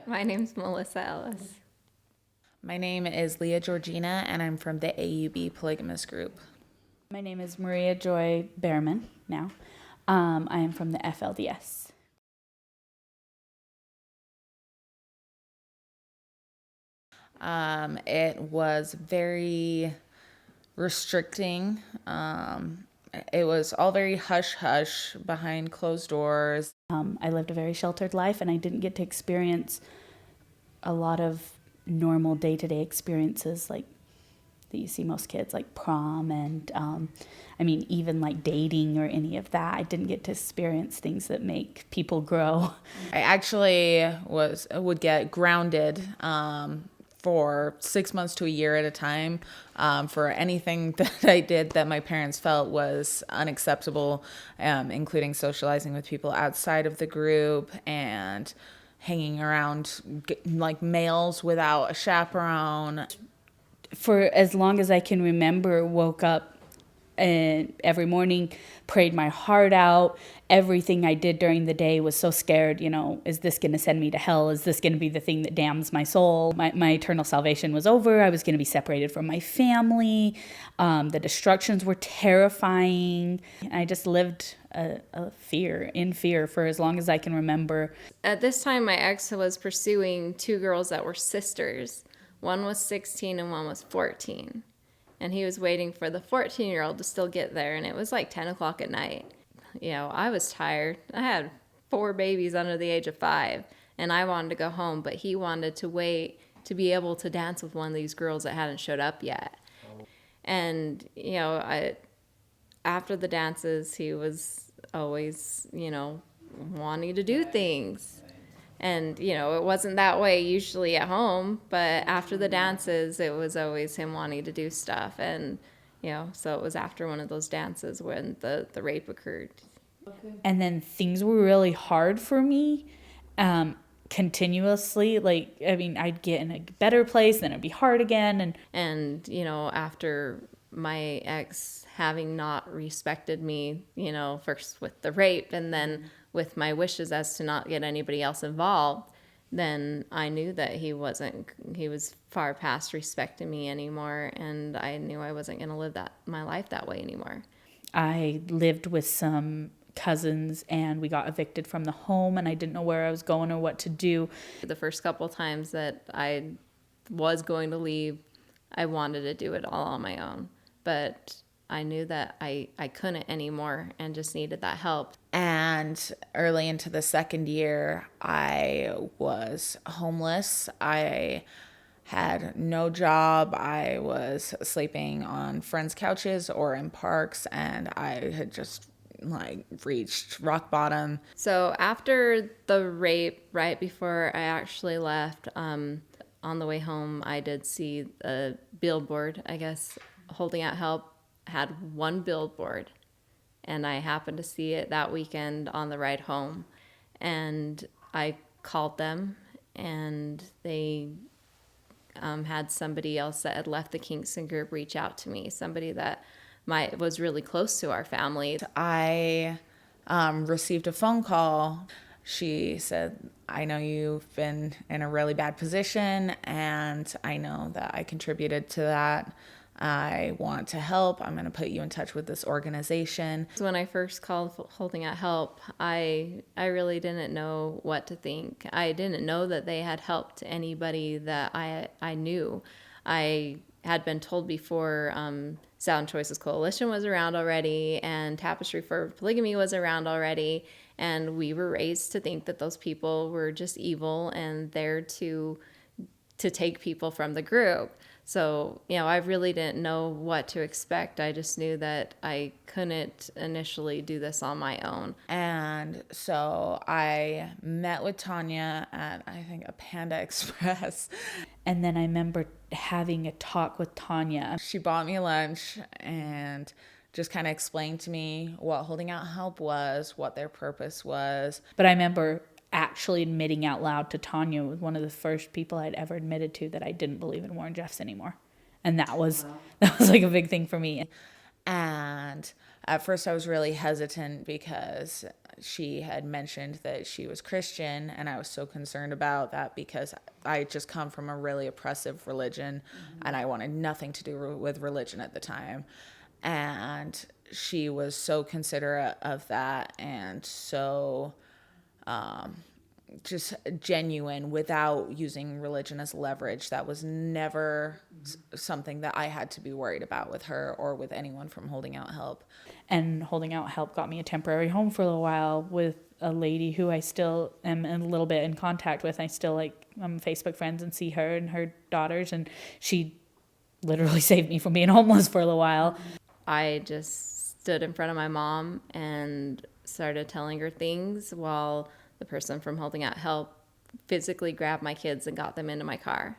My name's Melissa Ellis. My name is Leah Georgina, and I'm from the AUB polygamous group. My name is Maria Joy Behrman now. I am from the FLDS. It was very restricting. It was all very hush-hush behind closed doors. I lived a very sheltered life, and I didn't get to experience a lot of normal day-to-day experiences like that you see most kids, like prom and even like dating or any of that. I didn't get to experience things that make people grow. I actually would get grounded for 6 months to a year at a time for anything that I did that my parents felt was unacceptable, including socializing with people outside of the group and hanging around like males without a chaperone. For as long as I can remember, woke up and every morning prayed my heart out. Everything I did during the day was so scared, is this going to send me to hell? Is this going to be the thing that damns my soul? My eternal salvation was over. I was going to be separated from my family. The destructions were terrifying. I just lived in fear for as long as I can remember. At this time, my ex was pursuing two girls that were sisters. One was 16 and one was 14. And he was waiting for the 14-year-old to still get there, and it was like 10 o'clock at night. I was tired. I had 4 babies under the age of 5, and I wanted to go home, but he wanted to wait to be able to dance with one of these girls that hadn't showed up yet. And, after the dances, he was always, wanting to do things. And, it wasn't that way usually at home, but after the dances, it was always him wanting to do stuff. And, so it was after one of those dances when the rape occurred. And then things were really hard for me continuously. I'd get in a better place, then it'd be hard again. And, after my ex having not respected me, first with the rape and then with my wishes as to not get anybody else involved, then I knew that he was far past respecting me anymore, and I knew I wasn't going to live my life that way anymore. I lived with some cousins, and we got evicted from the home, and I didn't know where I was going or what to do. The first couple of times that I was going to leave, I wanted to do it all on my own, but I knew that I couldn't anymore and just needed that help. And early into the second year, I was homeless. I had no job. I was sleeping on friends' couches or in parks, and I had just reached rock bottom. So after the rape, right before I actually left, on the way home, I did see a billboard, I guess, holding out help. Had one billboard, and I happened to see it that weekend on the ride home, and I called them, and they had somebody else that had left the Kingston group reach out to me, somebody that was really close to our family. I received a phone call. She said, I know you've been in a really bad position, and I know that I contributed to that. I want to help. I'm going to put you in touch with this organization. When I first called Holding Out Help, I really didn't know what to think. I didn't know that they had helped anybody that I knew. I had been told before Sound Choices Coalition was around already, and Tapestry for Polygamy was around already, and we were raised to think that those people were just evil and there to take people from the group. So, I really didn't know what to expect. I just knew that I couldn't initially do this on my own. And so I met with Tanya at, I think, a Panda Express. And then I remember having a talk with Tanya. She bought me lunch and just kind of explained to me what Holding Out Help was, what their purpose was. But I remember actually admitting out loud to Tanya, was one of the first people I'd ever admitted to that I didn't believe in Warren Jeffs anymore. And that was like a big thing for me. And at first I was really hesitant because, she had mentioned that she was Christian, and I was so concerned about that because I had just come from a really oppressive religion, and I wanted nothing to do with religion at the time. And she was so considerate of that, and so just genuine without using religion as leverage. That was never something that I had to be worried about with her or with anyone from Holding Out Help. And Holding Out Help got me a temporary home for a little while with a lady who I still am a little bit in contact with. I still I'm Facebook friends and see her and her daughters, and she literally saved me from being homeless for a little while. I just stood in front of my mom and started telling her things while the person from Holding Out Help physically grabbed my kids and got them into my car.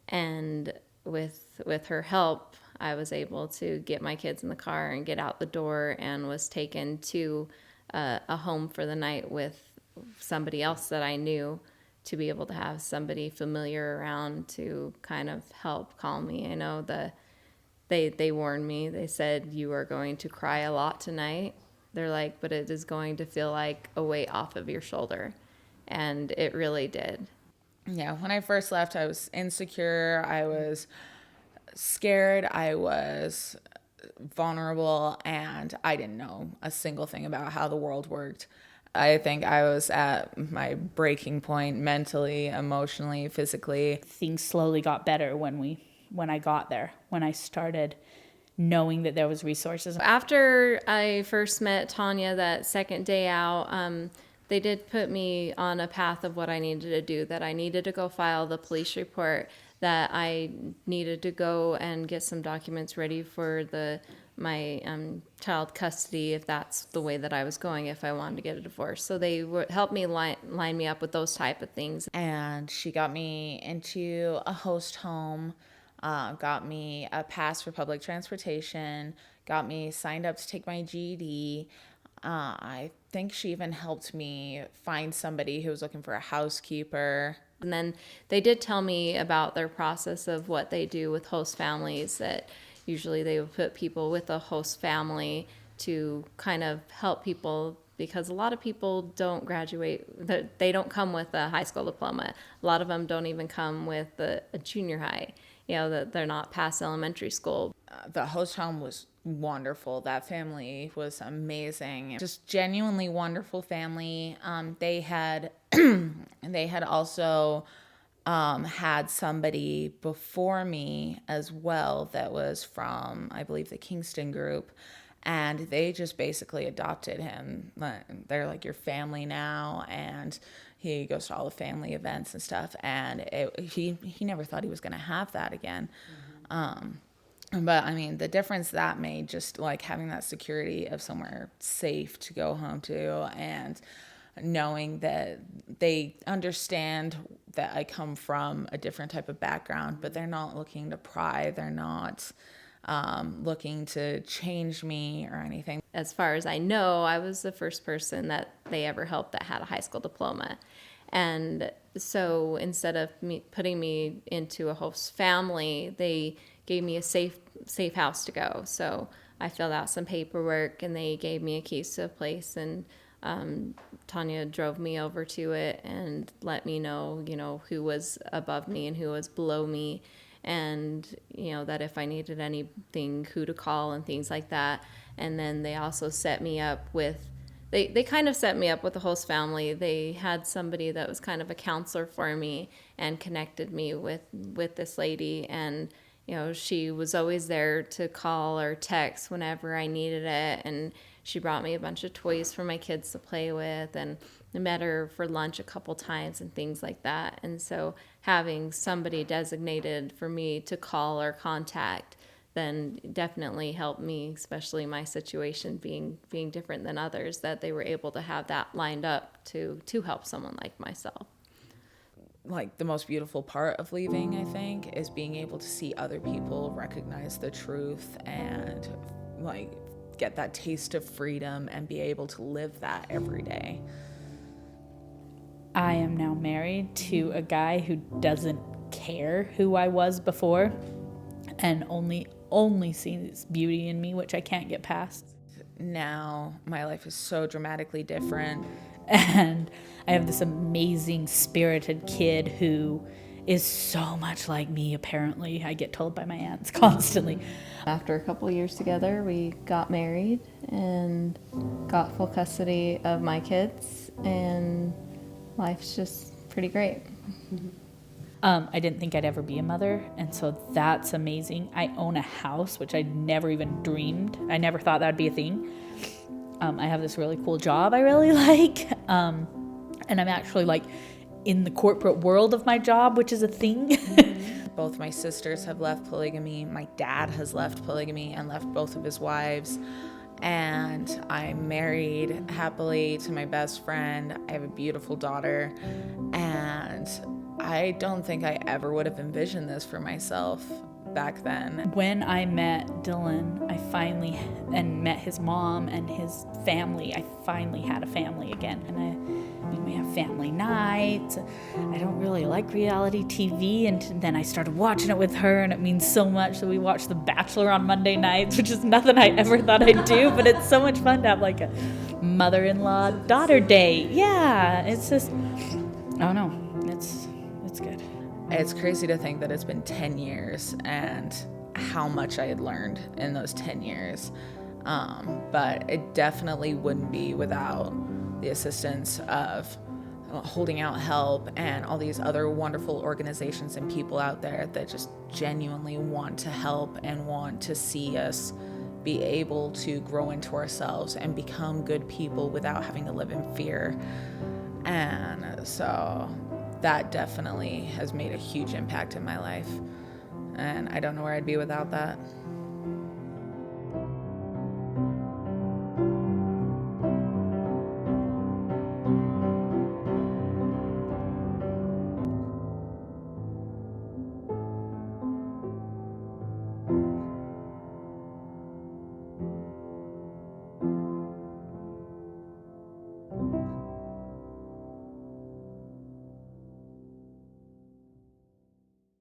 And with her help, I was able to get my kids in the car and get out the door, and was taken to a home for the night with somebody else that I knew, to be able to have somebody familiar around to kind of help calm me. I know they warned me. They said, "You are going to cry a lot tonight." They're like, "But it is going to feel like a weight off of your shoulder." And it really did. Yeah, when I first left, I was insecure, I was scared, I was vulnerable, and I didn't know a single thing about how the world worked. I think I was at my breaking point mentally, emotionally, physically. Things slowly got better when I got there, when I started knowing that there was resources. After I first met Tanya, that second day out, they did put me on a path of what I needed to do, that I needed to go file the police report, that I needed to go and get some documents ready for my child custody, if that's the way that I was going, if I wanted to get a divorce. So they helped me line me up with those type of things. And she got me into a host home, got me a pass for public transportation, got me signed up to take my GED. I think she even helped me find somebody who was looking for a housekeeper. And then they did tell me about their process of what they do with host families, that usually they would put people with a host family to kind of help people, because a lot of people don't graduate, they don't come with a high school diploma. A lot of them don't even come with a junior high, that they're not past elementary school. The host home was wonderful. That family was amazing. Just genuinely wonderful family. They had also had somebody before me as well that was from, I believe, the Kingston group, and they just basically adopted him. They're like your family now, and he goes to all the family events and stuff, and he never thought he was going to have that again. But I mean, the difference that made, just like having that security of somewhere safe to go home to, and knowing that they understand that I come from a different type of background, but they're not looking to pry. They're not looking to change me or anything. As far as I know, I was the first person that they ever helped that had a high school diploma. And so instead of putting me into a host family, they gave me a safe house to go. So I filled out some paperwork, and they gave me a keys to a place, and Tanya drove me over to it and let me know, who was above me and who was below me, and, that if I needed anything, who to call and things like that. And then they also set me up with, they kind of set me up with the host family. They had somebody that was kind of a counselor for me and connected me with this lady, and she was always there to call or text whenever I needed it. And she brought me a bunch of toys for my kids to play with, and I met her for lunch a couple times and things like that. And so having somebody designated for me to call or contact then definitely helped me, especially my situation being different than others, that they were able to have that lined up to help someone like myself. Like, the most beautiful part of leaving, I think, is being able to see other people recognize the truth and like get that taste of freedom and be able to live that every day. I am now married to a guy who doesn't care who I was before, and only sees beauty in me, which I can't get past. now my life is so dramatically different. And I have this amazing spirited kid who is so much like me, apparently. I get told by my aunts constantly. After a couple years together, we got married and got full custody of my kids, and life's just pretty great. I didn't think I'd ever be a mother, and so that's amazing. I own a house, which I never even dreamed. I never thought that'd be a thing. I have this really cool job I really like, and I'm actually like in the corporate world of my job, which is a thing. Both my sisters have left polygamy. My dad has left polygamy and left both of his wives. And I'm married happily to my best friend. I have a beautiful daughter. And I don't think I ever would have envisioned this for myself back then. When I met Dylan, and met his mom and his family, I finally had a family again. And we have family nights. I don't really like reality TV, and then I started watching it with her, and it means so much that we watch The Bachelor on Monday nights, which is nothing I ever thought I'd do, but it's so much fun to have like a mother-in-law daughter date. Yeah, it's just, I don't know, it's good. It's crazy to think that it's been 10 years and how much I had learned in those 10 years. But it definitely wouldn't be without the assistance of Holding Out Help and all these other wonderful organizations and people out there that just genuinely want to help and want to see us be able to grow into ourselves and become good people without having to live in fear. And so that definitely has made a huge impact in my life. And I don't know where I'd be without that.